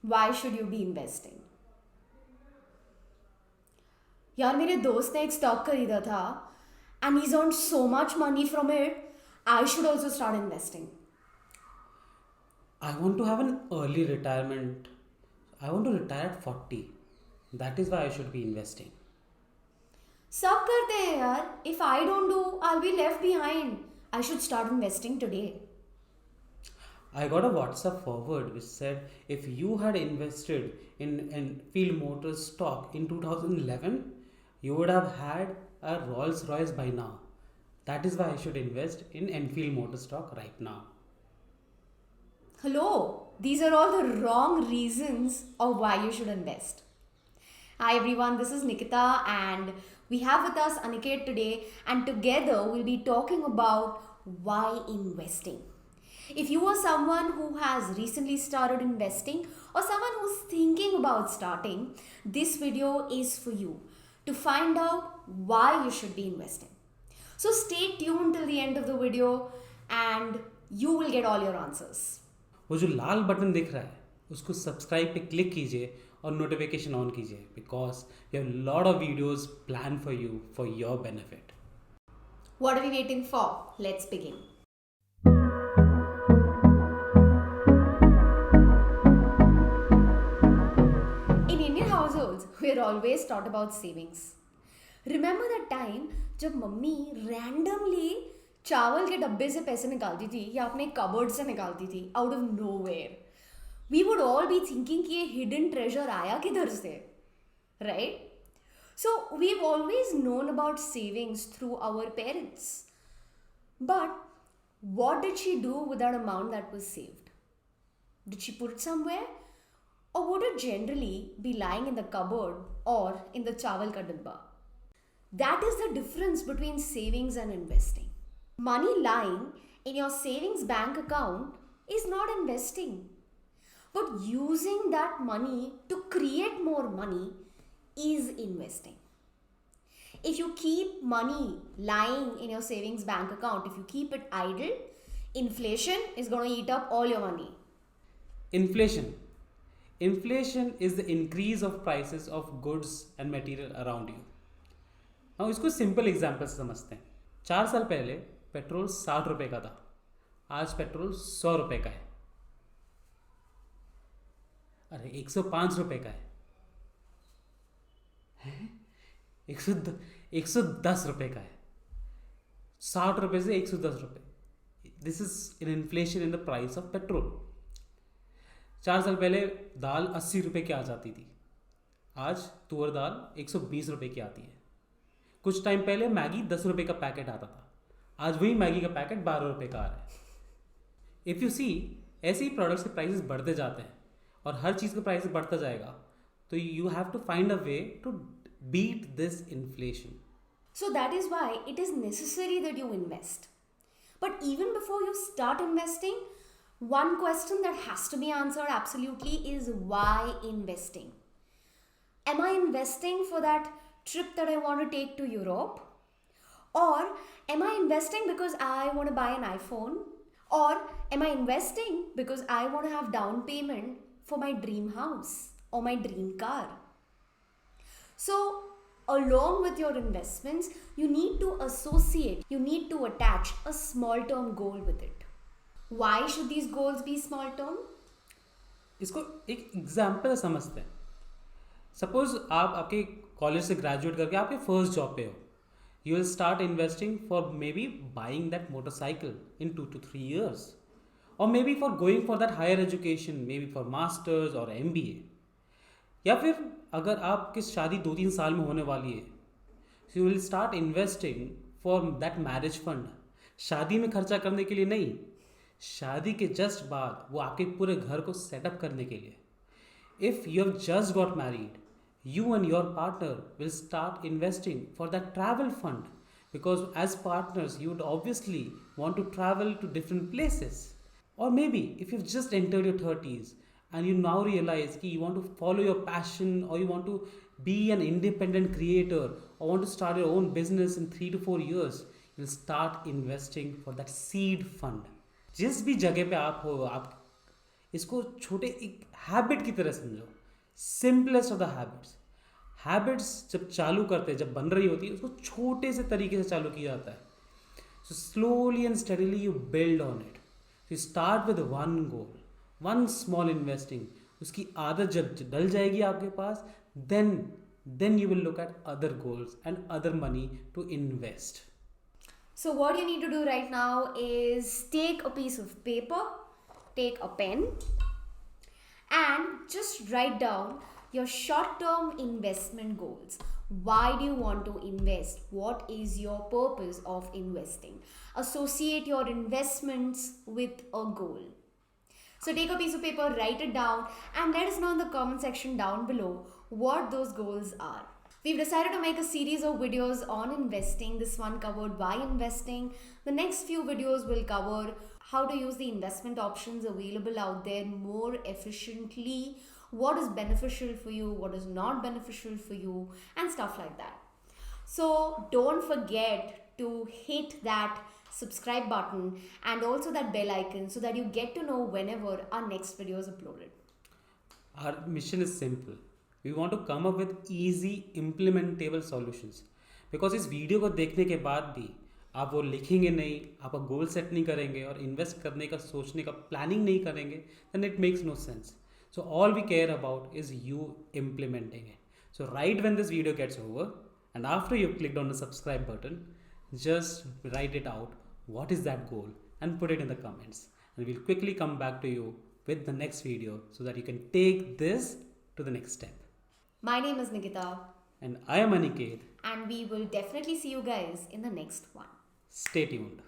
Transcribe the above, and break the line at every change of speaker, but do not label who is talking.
Why should you be investing? यार मेरे दोस्त ने एक स्टॉक खरीदा था and he's earned so much money from it. I should also start investing.
I want to have an early retirement. I want to retire at 40. That is why I should be investing.
सब करते हैं यार. If I don't do, I'll be left behind. I should start investing today.
I got a WhatsApp forward which said if you had invested in Enfield Motors stock in 2011, you would have had a Rolls Royce by now. That is why I should invest in Enfield Motors stock right now.
Hello, these are all the wrong reasons of why you should invest. Hi everyone, this is Nikita and we have with us Aniket today, and together we'll be talking about why investing. If you are someone who has recently started investing or someone who's thinking about starting, this video is for you to find out why you should be investing. So stay tuned till the end of the video and you will get all your answers.
वो जो लाल button दिख रहा है उसको subscribe पे click कीजिए और notification on कीजिए because we have lot of videos plan for you for your benefit.
What are we waiting for? Let's begin. In Indian households, we are always taught about savings. Remember that time जब mummy randomly चावल के डब्बे से पैसे निकालती थी या अपने कबर्ड से निकालती थी out of nowhere. We would all be thinking कि ये hidden treasure आया किधर से, right? So we've always known about savings through our parents. But what did she do with that amount that was saved? Did she put it somewhere? Or would it generally be lying in the cupboard or in the chawal ka dibba? That is the difference between savings and investing. Money lying in your savings bank account is not investing. But using that money to create more money is investing. If you keep money lying in your savings bank account, if you keep it idle, inflation is going to eat up all your money.
Inflation is the increase of prices of goods and material around you. now इसको simple example से समझते हैं. 4 साल पहले petrol 60 रुपए का था. आज पेट्रोल 100 रुपए का है. अरे 105 रुपए का है. 110 रुपए का है. 60 रुपए से 110 रुपए. This is in inflation in the price of petrol. 4 साल पहले दाल 80 रुपए की आ जाती थी. आज तुअर दाल 120 रुपए की आती है. कुछ टाइम पहले मैगी 10 रुपए का पैकेट आता था. आज वही मैगी का पैकेट 12 रुपए का आ रहा है. इफ़ यू सी, ऐसे ही प्रोडक्ट्स के प्राइसेस बढ़ते जाते हैं और हर चीज़ का प्राइस बढ़ता जाएगा. तो you have to find a way to beat this inflation.
So that is why it is necessary that you invest. But even before you start investing, one question that has to be answered absolutely is why investing? Am I investing for that trip that I want to take to Europe? Or am I investing because I want to buy an iPhone? Or am I investing because I want to have down payment for my dream house or my dream car? So, along with your investments, you need to associate, you need to attach a small term goal with it. Why should these goals be small term?
इसको एक example समझते हैं. Suppose आप आपके college से graduate करके आपके first job पे हो. You will start investing for may be buying that motorcycle in 2 to 3 years, और may be for going for that higher education, may be for masters और MBA. या फिर अगर आपकी शादी 2-3 साल में होने वाली है, you will start investing for that marriage fund. शादी में खर्चा करने के लिए नहीं, शादी के जस्ट बाद वो आपके पूरे घर को सेटअप करने के लिए. If you have just got married, you and your partner will start investing for that travel fund, because as partners you would obviously want to travel to different places. Or maybe if you've just entered your 30s and you now realize that you want to follow your passion, or you want to be an independent creator, or want to start your own business in 3 to 4 years, you'll start investing for that seed fund. जिस भी जगह पे आप हो, आप इसको छोटे एक हैबिट की तरह समझो, simplest of the habits. Habits जब चालू करते हैं, जब बन रही होती है, उसको छोटे से तरीके से चालू किया जाता है। So slowly and steadily you build on it. You start with one goal, one small investing. उसकी आदत जब डल जाएगी आपके पास, then you will look at other goals and other money to invest.
So, what you need to do right now is take a piece of paper, take a pen, and just write down your short term investment goals. Why do you want to invest? What is your purpose of investing? Associate your investments with a goal. So take a piece of paper, write it down, and let us know in the comment section down below what those goals are. We've decided to make a series of videos on investing. This one covered why investing. The next few videos will cover how to use the investment options available out there more efficiently, what is beneficial for you, what is not beneficial for you, and stuff like that. So don't forget to hit that subscribe button and also that bell icon so that you get to know whenever our next video is uploaded.
Our mission is simple. We want to come up with easy implementable solutions. Because इस video को देखने के बाद भी आप वो लिखेंगे नहीं, आप गोल सेट नहीं करेंगे और इन्वेस्ट करने का, सोचने का प्लानिंग नहीं करेंगे, then it makes no sense. So all we care about is you implementing it. So right when this video gets over and after you've clicked on the subscribe button, just write it out. What is that goal? And put it in the comments. And we'll quickly come back to you with the next video so that you can take this to the next step.
My name is Nikita,
And I am Aniket.
and we will definitely see you guys in the next one.
Stay tuned.